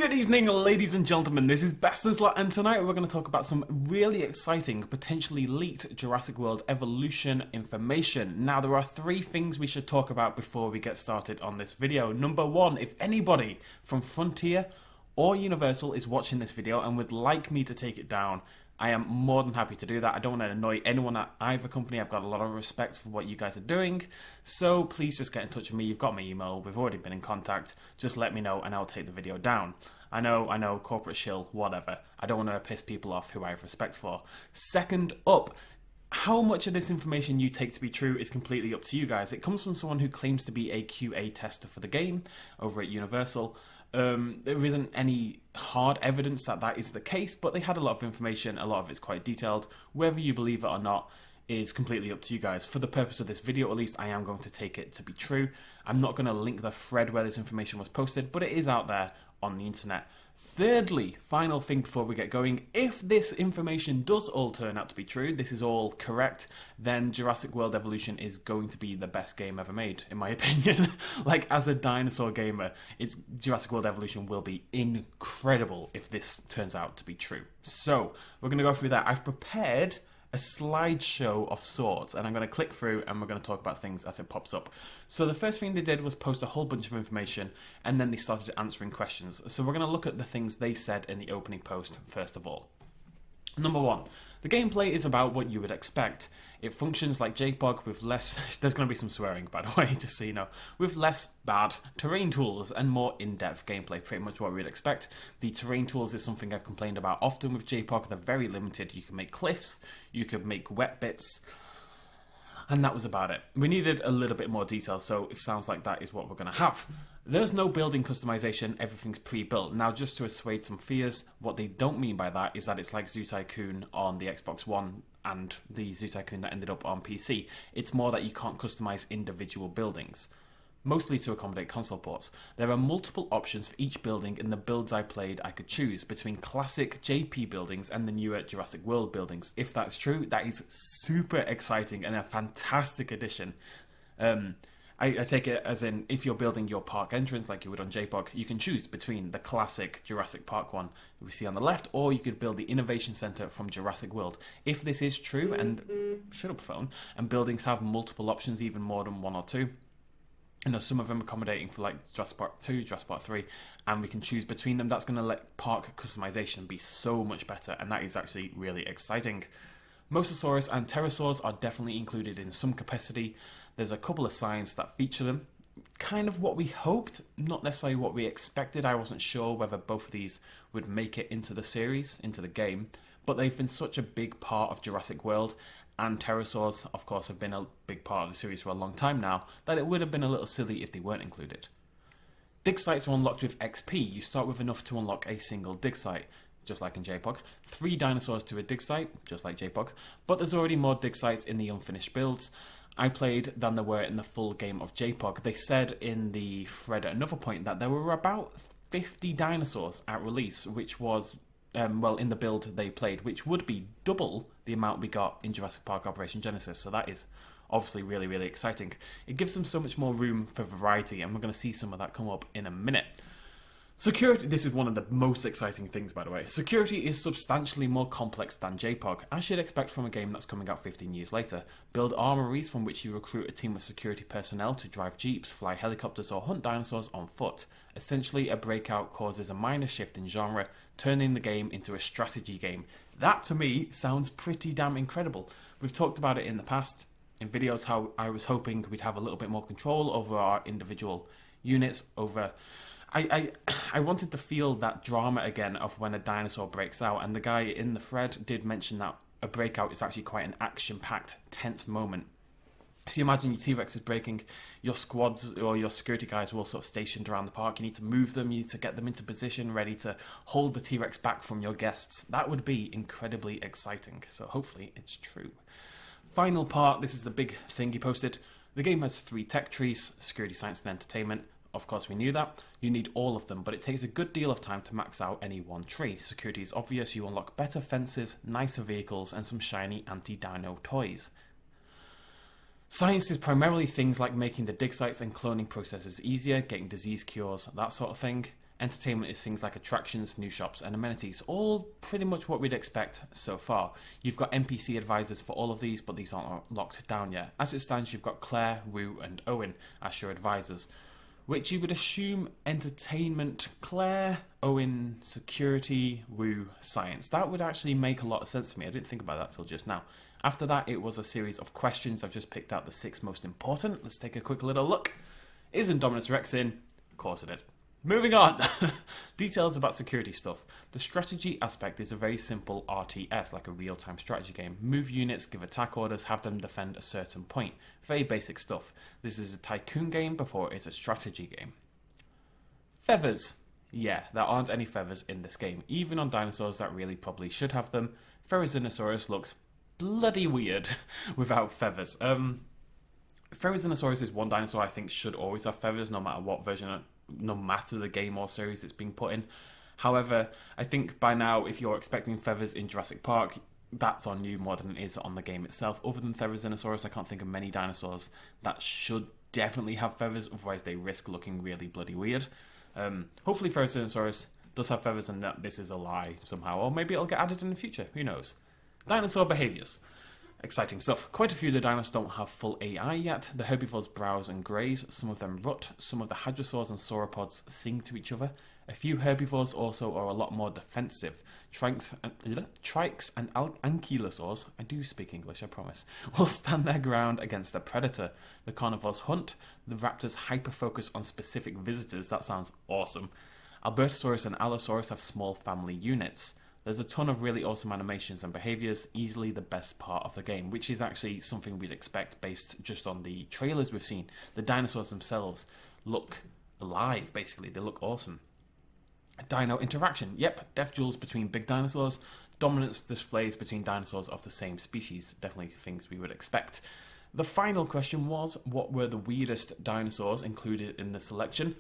Good evening, ladies and gentlemen, this is BestInSlot, and tonight we're going to talk about some really exciting, potentially leaked Jurassic World Evolution information. Now, there are three things we should talk about before we get started on this video. Number one, if anybody from Frontier or Universal is watching this video and would like me to take it down, I am more than happy to do that. I don't want to annoy anyone at either company. I've got a lot of respect for what you guys are doing. So please just get in touch with me. You've got my email. We've already been in contact. Just let me know and I'll take the video down. I know, corporate shill, whatever. I don't want to piss people off who I have respect for. Second up, how much of this information you take to be true is completely up to you guys. It comes from someone who claims to be a QA tester for the game over at Universal. There isn't any hard evidence that that is the case, but they had a lot of information. A lot of it's quite detailed. Whether you believe it or not is completely up to you guys. For the purpose of this video, at least, I am going to take it to be true. I'm not going to link the thread where this information was posted, but it is out there on the internet. Thirdly, final thing before we get going, if this information does all turn out to be true, this is all correct, then Jurassic World Evolution is going to be the best game ever made, in my opinion. Like, as a dinosaur gamer, Jurassic World Evolution will be incredible if this turns out to be true. So, we're going to go through that. I've prepared a slideshow of sorts, and I'm going to click through and we're going to talk about things as it pops up. So the first thing they did was post a whole bunch of information, and then they started answering questions. So we're going to look at the things they said in the opening post first of all. Number one, the gameplay is about what you would expect. It functions like JPOG with less, there's going to be some swearing by the way, just so you know, with less bad terrain tools and more in-depth gameplay, pretty much what we'd expect. The terrain tools is something I've complained about often with JPOG. They're very limited. You can make cliffs, you could make wet bits, and that was about it. We needed a little bit more detail, so it sounds like that is what we're going to have. There's no building customization, everything's pre-built. Now, just to assuage some fears, what they don't mean by that is that it's like Zoo Tycoon on the Xbox One and the Zoo Tycoon that ended up on PC. It's more that you can't customize individual buildings, mostly to accommodate console ports. There are multiple options for each building. In the builds I played, I could choose between classic JP buildings and the newer Jurassic World buildings. If that's true, that is super exciting and a fantastic addition. I take it as in, if you're building your park entrance like you would on JPOG, you can choose between the classic Jurassic Park one we see on the left, or you could build the Innovation Center from Jurassic World. If this is true, and shut up phone, and buildings have multiple options, even more than one or two, you know, some of them accommodating for like Jurassic Park 2, Jurassic Park 3, and we can choose between them, that's going to let park customization be so much better, and that is actually really exciting. Mosasaurus and pterosaurs are definitely included in some capacity. There's a couple of signs that feature them. Kind of what we hoped, not necessarily what we expected. I wasn't sure whether both of these would make it into the series, into the game, but they've been such a big part of Jurassic World, and pterosaurs, of course, have been a big part of the series for a long time now, that it would have been a little silly if they weren't included. Dig sites are unlocked with XP. You start with enough to unlock a single dig site, just like in JPOG. 3 dinosaurs to a dig site, just like JPOG, but there's already more dig sites in the unfinished builds I played than there were in the full game of JPOG. They said in the thread at another point that there were about 50 dinosaurs at release, which was, well, in the build they played, which would be double the amount we got in Jurassic Park Operation Genesis, so that is obviously really, really exciting. It gives them so much more room for variety, and we're going to see some of that come up in a minute. Security, this is one of the most exciting things, by the way. Security is substantially more complex than JPOG, as you'd expect from a game that's coming out 15 years later. Build armories from which you recruit a team of security personnel to drive jeeps, fly helicopters, or hunt dinosaurs on foot. Essentially, a breakout causes a minor shift in genre, turning the game into a strategy game. That, to me, sounds pretty damn incredible. We've talked about it in the past, in videos, how I was hoping we'd have a little bit more control over our individual units, over... I wanted to feel that drama again of when a dinosaur breaks out, and the guy in the thread did mention that a breakout is actually quite an action-packed, tense moment. So you imagine your T-Rex is breaking, your squads or your security guys are all sort of stationed around the park, you need to move them, you need to get them into position, ready to hold the T-Rex back from your guests. That would be incredibly exciting, so hopefully it's true. Final part, this is the big thing he posted. The game has 3 tech trees, security, science and entertainment. Of course, we knew that. You need all of them, but it takes a good deal of time to max out any one tree. Security is obvious. You unlock better fences, nicer vehicles, and some shiny anti-dino toys. Science is primarily things like making the dig sites and cloning processes easier, getting disease cures, that sort of thing. Entertainment is things like attractions, new shops and amenities, all pretty much what we'd expect so far. You've got NPC advisors for all of these, but these aren't locked down yet. As it stands, you've got Claire, Wu and Owen as your advisors, which you would assume entertainment, Claire, Owen, security, Wu, science. That would actually make a lot of sense to me. I didn't think about that till just now. After that, it was a series of questions. I've just picked out the 6 most important. Let's take a quick little look. Is Indominus Rex in? Of course it is. Moving on. Details about security stuff. The strategy aspect is a very simple RTS, like a real-time strategy game. Move units, give attack orders, have them defend a certain point. Very basic stuff. This is a tycoon game before it's a strategy game. Feathers. Yeah, there aren't any feathers in this game. Even on dinosaurs that really probably should have them. Therizinosaurus looks bloody weird without feathers. Therizinosaurus is one dinosaur I think should always have feathers, no matter what version, no matter the game or series it's being put in. However, I think by now, if you're expecting feathers in Jurassic Park, that's on you more than it is on the game itself. Other than Therizinosaurus, I can't think of many dinosaurs that should definitely have feathers, otherwise they risk looking really bloody weird. Hopefully Therizinosaurus does have feathers and that this is a lie somehow, or maybe it'll get added in the future, who knows. Dinosaur behaviours. Exciting stuff. Quite a few of the dinos don't have full AI yet. The herbivores browse and graze, some of them rut, some of the hadrosaurs and sauropods sing to each other. A few herbivores also are a lot more defensive. Trikes and ankylosaurs, I do speak English, I promise, will stand their ground against a predator. The carnivores hunt, the raptors hyper-focus on specific visitors, that sounds awesome. Albertosaurus and Allosaurus have small family units. There's a ton of really awesome animations and behaviours, easily the best part of the game, which is actually something we'd expect based just on the trailers we've seen. The dinosaurs themselves look alive, basically. They look awesome. Dino Interaction. Yep, death duels between big dinosaurs. Dominance displays between dinosaurs of the same species. Definitely things we would expect. The final question was, what were the weirdest dinosaurs included in the selection?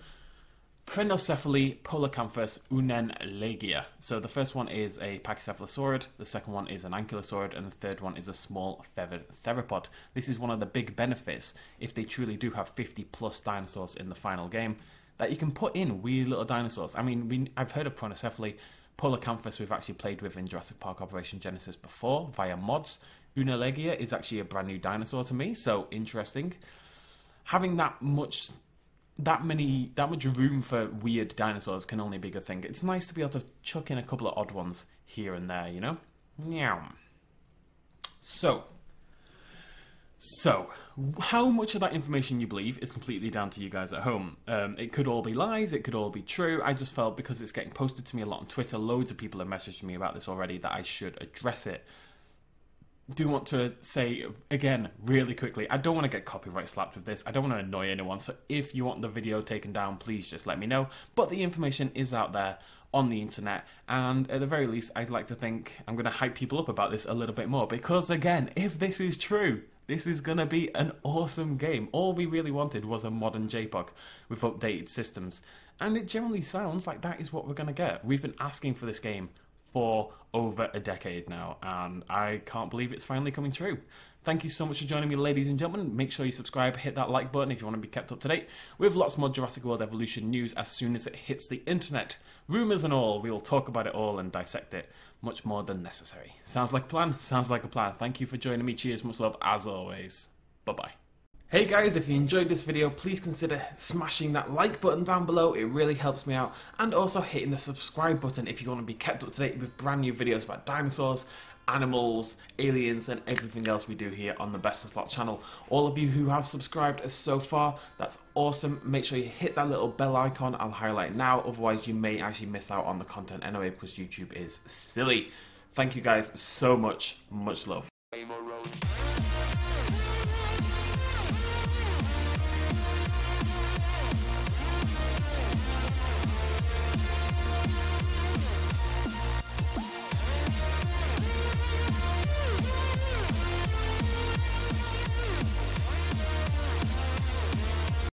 Prenocephaly, Polacanthus, Unenlegia. So the first one is a pachycephalosaurid, the second one is an ankylosaurid, and the third one is a small feathered theropod. This is one of the big benefits, if they truly do have 50 plus dinosaurs in the final game, that you can put in weird little dinosaurs. I mean, I've heard of Prenocephaly. Polacanthus we've actually played with in Jurassic Park Operation Genesis before, via mods. Unenlegia is actually a brand new dinosaur to me, so interesting. Having that much room for weird dinosaurs can only be a good thing. It's nice to be able to chuck in a couple of odd ones here and there, you know? Meow. So, how much of that information you believe is completely down to you guys at home. It could all be lies, it could all be true. I just felt because it's getting posted to me a lot on Twitter, loads of people have messaged me about this already, that I should address it. Do want to say again really quickly, I don't want to get copyright slapped with this. I don't want to annoy anyone, so if you want the video taken down, please just let me know. But the information is out there on the internet, and at the very least I'd like to think I'm going to hype people up about this a little bit more, because again, if this is true, this is going to be an awesome game. All we really wanted was a modern JPOG with updated systems, and it generally sounds like that is what we're going to get. We've been asking for this game for over a decade now, and I can't believe it's finally coming true. Thank you so much for joining me, ladies and gentlemen. Make sure you subscribe, hit that like button if you want to be kept up to date with lots more Jurassic World Evolution news as soon as it hits the internet. Rumours and all, we will talk about it all and dissect it much more than necessary. Sounds like a plan? Sounds like a plan. Thank you for joining me. Cheers, much love as always. Bye-bye. Hey guys, if you enjoyed this video, please consider smashing that like button down below. It really helps me out. And also hitting the subscribe button if you want to be kept up to date with brand new videos about dinosaurs, animals, aliens, and everything else we do here on the BestInSlot channel. All of you who have subscribed so far, that's awesome. Make sure you hit that little bell icon. I'll highlight it now, otherwise you may actually miss out on the content anyway, because YouTube is silly. Thank you guys so much. Much love.